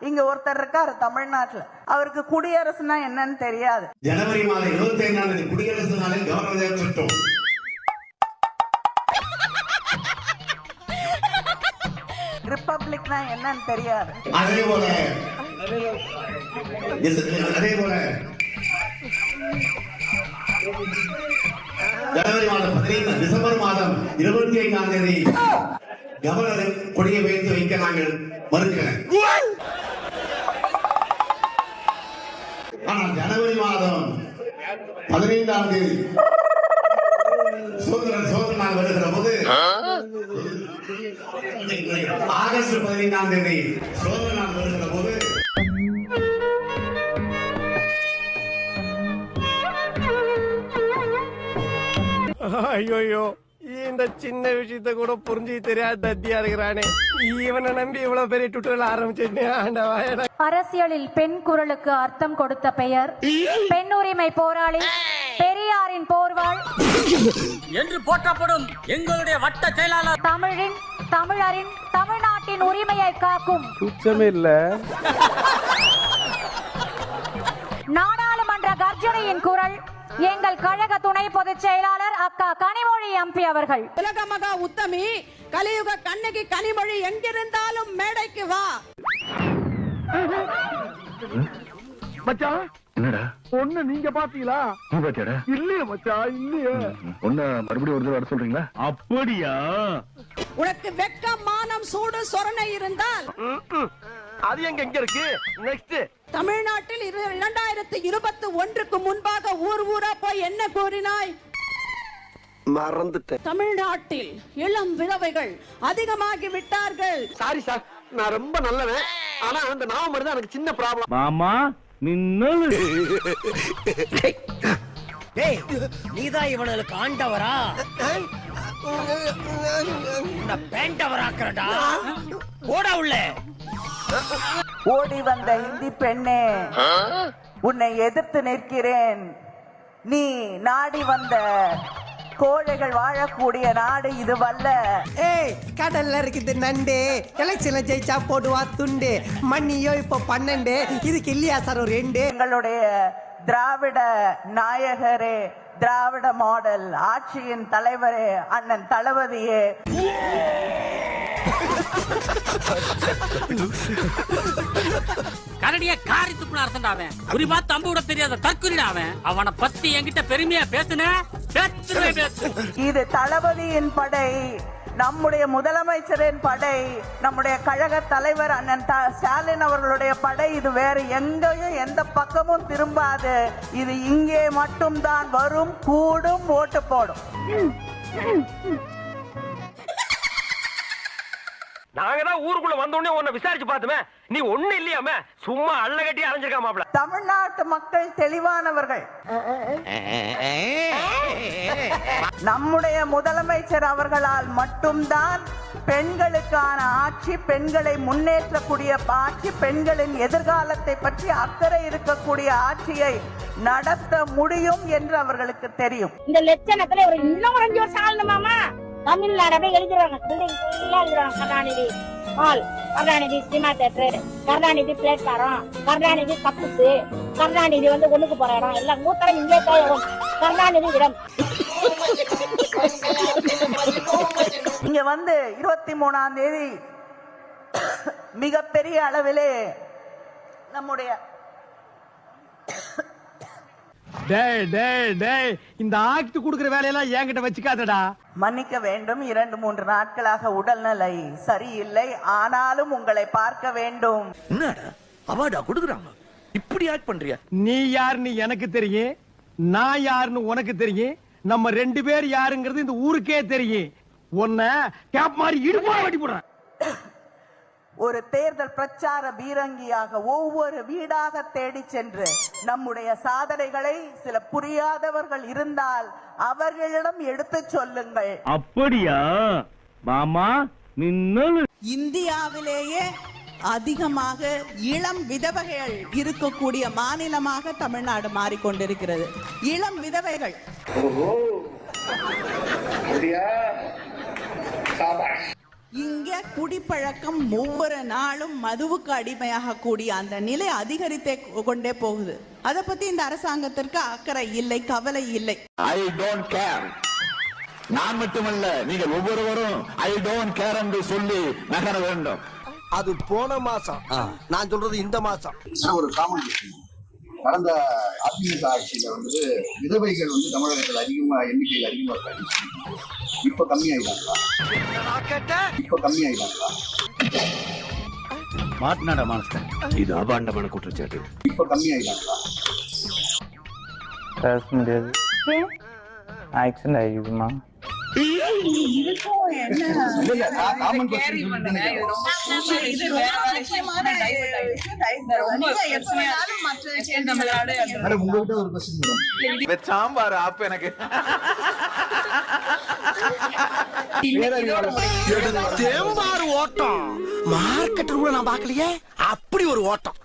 இங்க ஒருத்தர் இருக்காரு தமிழ்நாட்டுல, அவருக்கு குடியரசுனா என்னன்னு தெரியாது. ஜனவரி மாதம் 25ஆம் தேதி குடியரசு நாளை கவர்னர் திட்டம். ரிப்பப்ளிக்னா என்னன்னு தெரியாது. அதே போல ஜனவரி மாதம் 15 டிசம்பர் மாதம் 25ஆம் தேதி கவர்னர் கொடியை வைக்க நாங்கள் மறுக்கிறேன். ஆனால் ஜனவரி மாதம் 15ஆம் தேதி சோதனை நாள் வருகிற போது ஆகஸ்ட் 15ஆம் தேதி சோதனை நாள் வருகிற போது ஐயோ இந்த சின்ன விஷயத்த கூட புரிஞ்சு தெரியாத தத்தியா இருக்கிறானே, இவனை நம்பி இவ்வளவு பெரிய டுட்டோரியல் ஆரம்பிச்சிருந்தேன். அரசியலில் பெண் குரலுக்கு அர்த்தம் கொடுத்த பெயர் பெண் உரிமை போராளி பெரியாரின் போர்வாள் என்று போற்றப்படும் எங்களுடைய வட்ட செயலாளர், தமிழரின் தமிழ்நாட்டின் உரிமையை காக்கும் குற்றமே இல்ல நாடாளுமன்ற கர்ஜனையின் குரல் எங்கள் கழக துணை பொதுச் செயலாளர் அக்கா கனிமொழி எம்பி அவர்கள். உலக மகா உத்தமி கலியுக கண்ணகி கனிமொழி எங்கிருந்தாலும் மேடைக்கு வா. மச்சான் என்னடா பொண்ணு நீங்க பாத்தீங்களா? நீ பாத்தியாடா? இல்லையே மச்சான், இல்லையே. பொண்ணு மறுபடியும் ஒரு தடவை வர சொல்றீங்களா? அப்படியா? உனக்கு வெக்கம் மானம் சூடு சொரணை இருந்தால் அது எங்க இருக்கு? நெக்ஸ்ட் தமிழ்நாட்டில் 2021க்கு முன்பாக ஊர் ஊரா போய் என்ன கூறினாய்? மறந்துட்டேன். தமிழ்நாட்டில் இளம் விதவைகள் அதிகமாகி விட்டார்கள். சாரி சார், நான் ரொம்ப நல்லவன். ஆனா அந்த நாம மட்டும் எனக்கு சின்ன ப்ராப்ளம். மாமா மின்னல். டேய் நீதான் இவனுக்கு ஆண்டவரா? பேண்டவராக்குறடா, ஓடா உள்ள. ஓடி வந்த இந்தி பெண்ணே, உன்னை எதிர்த்து நிற்கிறேன். நீ நாடி வந்த கோழைகள் வாழக்கூடிய நாடு இதுவல்ல. ஏய், கடல்ல இருக்குது நண்டு, எலெக்ஷன்ல ஜெயிச்சா போடுவா துண்டு, மண்ணியோ இப்போ 12, இதுக்கு இல்லையா சார் ஒரு 2? எங்களுடைய திராவிட நாயகரே, திராவிட மாடல் ஆட்சியின் தலைவரே, அண்ணன் தளபதியே, கரடிய காரி துப்புன அரசண்டாவன், குறிப்பா தம்பு விட தெரியாத தற்குறிடாவன். அவனை பத்தி என்கிட்ட பெருமையா பேசுன. இது தளபதியின் படை, நம்முடைய முதலமைச்சரின் படை, நம்முடைய கழக தலைவர் அண்ணன் ஸ்டாலின் அவர்களுடைய படை. இது வேற எங்கேயும் எந்த பக்கமும் திரும்பாது. இது இங்கே மட்டும்தான் வரும், கூடும், ஓட்டு போடும். நாங்க தான் ஊருக்குள்ள வந்தோடனே உன்னை விசாரிச்சு பார்த்தோமே, நீ ஒண்ணு இல்லையாம சும்மா அள்ள கட்டி அலைஞ்சிருக்கா மாப்ள. தமிழ்நாட்டு மக்கள் தெளிவானவர்கள். நம்முடைய முதலமைச்சர் அவர்களால் மட்டும்தான் பெண்களுக்கான ஆட்சி, பெண்களை முன்னேற்றக்கூடிய ஆட்சி, பெண்களின் எதிர்காலத்தை பற்றி அக்கறை இருக்கக்கூடிய ஆட்சியை நடத்த முடியும் என்று அவர்களுக்கு தெரியும். இந்த லட்சணத்துல ஒரு இன்னும் 5 வருஷம் ஆளணுமாமா? தமிழ்நாடு எழுதுறாங்க, Karunanidhi hall, Karunanidhi cinema theatre, Karunanidhi பிளேட்பாரம், Karunanidhi கப்புசு, Karunanidhi ஒண்ணுக்கு போற இடம் எல்லாம் நூத்தரம் இங்கே கருணாநிதி இடம். இங்க 23ஆம் தேதி மிகப்பெரிய அளவிலே நம்முடைய இந்த ஆக்ட் குடுக்கிற வேலையெல்லாம் என்கிட்ட வச்சுக்காதடா. மன்னிக்க வேண்டும், 2-3 நாட்களாக உடல்நிலை சரியில்லை. ஆனாலும் உங்களை பார்க்க வேண்டும். என்னடா அவார்டா கொடுக்குறாங்க, இப்படி ஆக்ட் பண்றியா? நீ யாருன்னு எனக்கு தெரியும், நான் யாருன்னு உனக்கு தெரியும், நம்ம 2 பேர் யாருங்கிறது இந்த ஊருக்கே தெரியும். உன்னை கேப் மாதிரி இடுப்பா வெட்டி போடுறேன். ஒரு தேர்தல் பிரச்சார பீரங்கியாக ஒவ்வொரு வீடாக தேடி சென்று நம்முடைய சாதனைகளை சில புரியாதவர்கள் இருந்தால் அவர்களிடம் எடுத்து சொல்லுங்கள். அப்படியா மாமா மின்னல்? இந்தியாவிலேயே அதிகமாக இளம் விதவைகள் இருக்கக்கூடிய மாநிலமாக தமிழ்நாடு மாறிக்கொண்டிருக்கிறது. இளம் விதவைகள். இங்க குடிப்பழக்கம் ஒவ்வொரு நாளும் மதுவுக்கு அடிமையாக கூடிய அந்த நிலை அதிகரித்தே கொண்டே போகுது. அதை பத்தி இந்த அரசாங்கத்திற்கு அக்கறை இல்லை, கவலை இல்லை. I don't care. நான் மட்டுமல்ல, நீங்கள் ஒவ்வொருவரும் ஐ டோன்ட் கேர் என்று சொல்லி நகர வேண்டும். அது போன மாசம், நான் சொல்றது இந்த மாசம். ஒரு காமன் கடந்த அதிமுக ஆட்சியில வந்து விதவைகள் வந்து தமிழகத்தில் எண்ணிக்கையில் அதிகமா இருக்காங்க. இப்ப கம்மியாயிட்டாங்களா? மாட்டினாடா மாஸ்டர், இது அபாண்டமான குற்றச்சாட்டு. இப்ப கம்மியாயிட்டாங்களா? பேச முடியாது. ஆக்சிடென்ட் ஆகிடுமா? சாம்பார் ஆப் எனக்கு தேம்பாறு ஓட்டம் மார்க்கெட்டில் கூட நான் பார்க்கலையே, அப்படி ஒரு ஓட்டம்.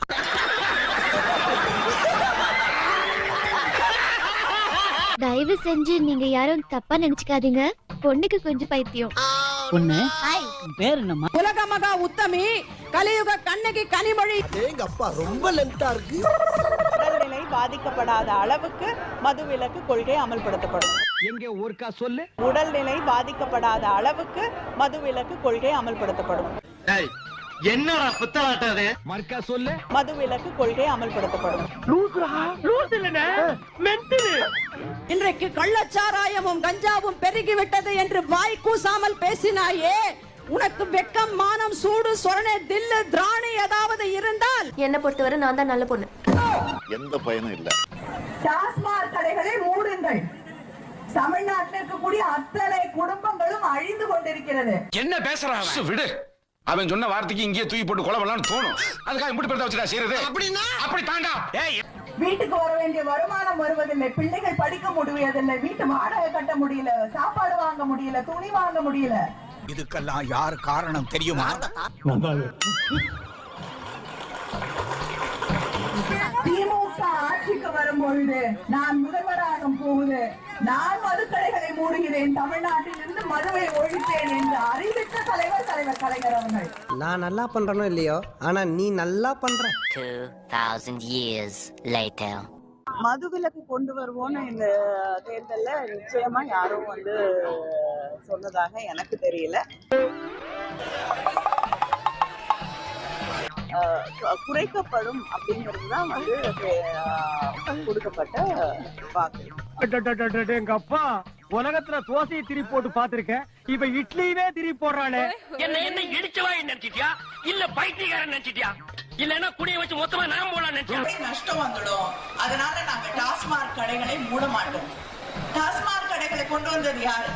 தயவு செஞ்சு நீங்க யாரும் தப்பா நினைச்சுக்காதீங்க. பொண்ணுக்கு கொஞ்சம் பைத்தியம். பொண்ணு பேர் என்னம்மா? உலக மகா உத்தமி கலியுக கண்ணகி கனிமொழி. எங்க அப்பா ரொம்ப லென்த்தா இருக்கு. உடல்நிலை பாதிக்கப்படாத அளவுக்கு மதுவிலக்கு கொள்கை அமல்படுத்தப்படும். எங்க ஒருக்கா சொல்லு. உடல்நிலை பாதிக்கப்படாத அளவுக்கு மதுவிலக்கு கொள்கை அமல்படுத்தப்படும். என்னடா புத்தலாட்டாதே? மர்க்கா சொல்லு. மதுவிலக்கு கொள்கை அமல்படுத்தப்படும். இன்றைக்கு கள்ளச்சாராயமும் கஞ்சாவும் பெருகிவிட்டது என்று வாய் கூசாமல் பேசினாயே, உனக்கு வெக்கம், மானம், சூடு, சொரணை, தில்லு, திராணி ஏதாவது இருந்தால்? என்ன பொறுத்தவரை நான் தான் நல்ல பொண்ணு. எந்த பயனும் இல்ல. டாஸ்மாக் கடைகளை மூடுங்கள். தமிழ்நாட்டில் இருக்கக்கூடிய அத்தனை குடும்பங்களும் அழிந்து கொண்டிருக்கிறது. என்ன பேசுறான் விடு. அவன் சொன்ன வார்த்தைக்கு இங்கேயே தூக்கி போட்டு கொலை பண்ணலாம்னு தோணும். அதுக்காக இப்படி பெருத்த வச்சுடா செய்யறது. அப்படின்னா அப்படி தாண்டா. வீட்டுக்கு வர வேண்டிய வருமானம் வருவதில்லை, பிள்ளைகள் படிக்க முடியவில்லை, வீட்டு வாடகை கட்ட முடியல, சாப்பாடு வாங்க முடியல, துணி வாங்க முடியல. இதுக்கெல்லாம் யார் காரணம் தெரியுமா? திமுக ஆட்சிக்கு வரும்பொழுது நான் முதல்வராகும் போது நான் மதுக்கடைகளை மூடுகிறேன், தமிழ்நாட்டில் இருந்து மதுவை ஒழிப்பேன் என்று அறிவித்த தலைவர் கலைஞர் அவர்கள். நான் நல்லா பண்றனோ இல்லையோ, ஆனா நீ நல்லா பண்ற. 2000 years later. மதுவிலக்கு கொண்டு வருவோம்னு இந்த தேர்தல்ல நிச்சயமா யாரும் வந்து சொன்னதாக எனக்கு தெரியல. குறைக்கப்படும் அப்படிங்கிறது தான் வந்து கொடுக்கப்பட்ட வாக்கு. எங்க அப்பா உலகத்துல தோசையை திருப்பி போட்டு பாத்திருக்கேன், இப்ப இட்லியுமே திருப்பி போடுறானே. என்ன இடிச்சவா நினைச்சிட்டியா இல்ல பைத்தியக்காரன் நினைச்சிட்டியா இல்லன்னா குடிய வச்சு மொத்தமா நான் போலாம் நினைச்சேன். நஷ்டம் வந்துடும், அதனால நாங்க டாஸ்மாக் கடைகளை மூட மாட்டோம். டாஸ்மாக் கடைகளை கொண்டு வந்தது யாரு?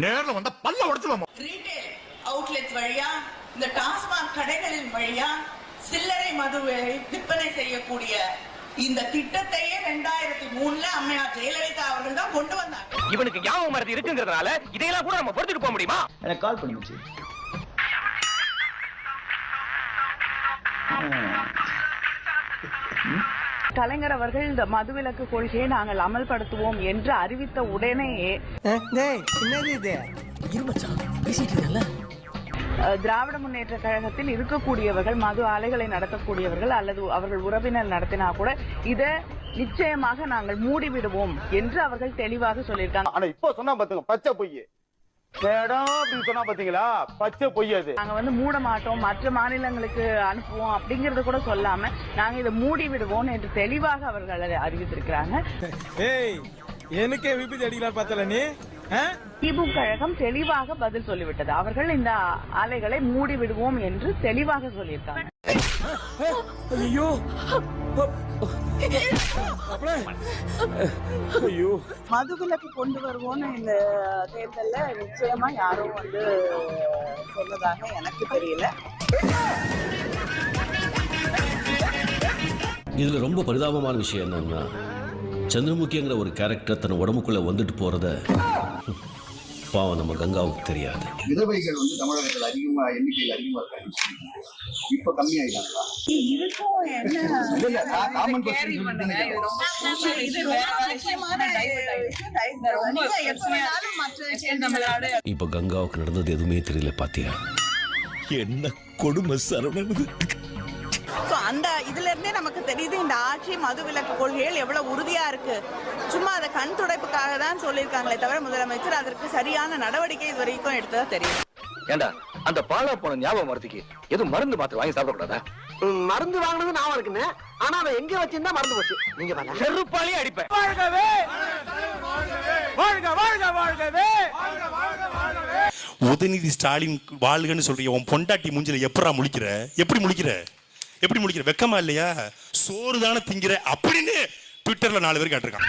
நேர்ல வந்த பல்ல உடைச்சுவோம். ரீட்டைல் அவுட்லெட்ஸ் வழியா, இந்த டாஸ்மாக் கடைகளின் வழியா சில்லறை மதுவை விற்பனை செய்யக்கூடிய இந்த திட்டத்தையே 2003 அம்மையார் ஜெயலலிதா அவர்கள் தான் கொண்டு வந்தாங்க. இவனுக்கு ஞாபகம் மறதி இருக்குங்கிறதுனால இதையெல்லாம் கூட நம்ம பொறுத்துட்டு போக முடியுமா? எனக்கு கால் பண்ணுச்சு. கலைஞர் அவர்கள் இந்த மதுவிலக்கு கொள்கையை நாங்கள் அமல்படுத்துவோம் என்று அறிவித்த உடனேயே திராவிட முன்னேற்ற கழகத்தில் இருக்கக்கூடியவர்கள், மது ஆலைகளை நடத்தக்கூடியவர்கள் அல்லது அவர்கள் உறவினர் நடத்தினா கூட இதை நிச்சயமாக நாங்கள் மூடிவிடுவோம் என்று அவர்கள் தெளிவாக சொல்லியிருக்காங்க. ஆனா இப்போ சொன்னா பாத்துங்க, பச்சை பொய். சொன்னா பாத்தீங்களா, பச்சை பொய். அது நாங்க வந்து மூட மாட்டோம், மற்ற மாநிலங்களுக்கு அனுப்புவோம் அப்படிங்கறத கூட சொல்லாம நாங்க இதை மூடி விடுவோம் என்று தெளிவாக அவர்கள் அறிவித்திருக்கிறாங்க. எனக்கே விபத்து அடிக்கலாம் பார்த்தல நீ. திமுக கழகம் தெளிவாக பதில் சொல்லிவிட்டது. அவர்கள் இந்த ஆலைகளை மூடி விடுவோம் என்று தெளிவாக சொல்லியிருக்காங்க. மதுவிலக்கு கொண்டு வருவோம்னு இந்த தேர்தல்ல நிச்சயமா யாரும் வந்து சொன்னதாக எனக்கு தெரியல. இதுல ரொம்ப பரிதாபமான விஷயம் என்னன்னா, சந்திரமுகிங்கிற ஒரு கேரக்டர் தன் உடம்புக்குள்ள வந்துட்டு போறத பாவம் நம்ம கங்காவுக்கு தெரியாது. விதவைகள் வந்து தமிழகத்தில் எண்ணிக்கையில் அதிகமா இருக்காங்க. இப்ப கம்மியாயிட்டாங்களா? காமன் இப்ப கங்காவுக்கு நடந்தது எதுவுமே தெரியல பாத்தியா? என்ன கொடுமை சரவணன். அந்த இதுல இருந்தே நமக்கு தெரியுது இந்த ஆட்சி மதுவிலக்கு கொள்கைகள் எவ்வளவு உறுதியா இருக்கு. சும்மா அதை கண் துடைப்புக்காக தான் சொல்லியிருக்காங்களே தவிர முதலமைச்சர் அதற்கு சரியான நடவடிக்கை இது வரைக்கும் எடுத்ததா தெரியும். ஏண்டா அந்த பாலா போன ஞாபகம் வரதுக்கு எதுவும் மருந்து மாத்திரை வாங்கி சாப்பிட கூடாதா? மருந்து வாங்கினது நான் இருக்குன்னு ஆனா அவன் எங்க வச்சிருந்தா மறந்து போச்சு. நீங்க செருப்பாலே அடிப்பேன். உதயநிதி ஸ்டாலின் வாழ்கன்னு சொல்றிய உன் பொண்டாட்டி மூஞ்சில எப்படா முழிக்கிற? எப்படி முழிக்கிற? வெக்கமா இல்லையா? சோறு தானே திங்கிற அப்படின்னு ட்விட்டர்ல 4 பேர் கேட்டிருக்கான்.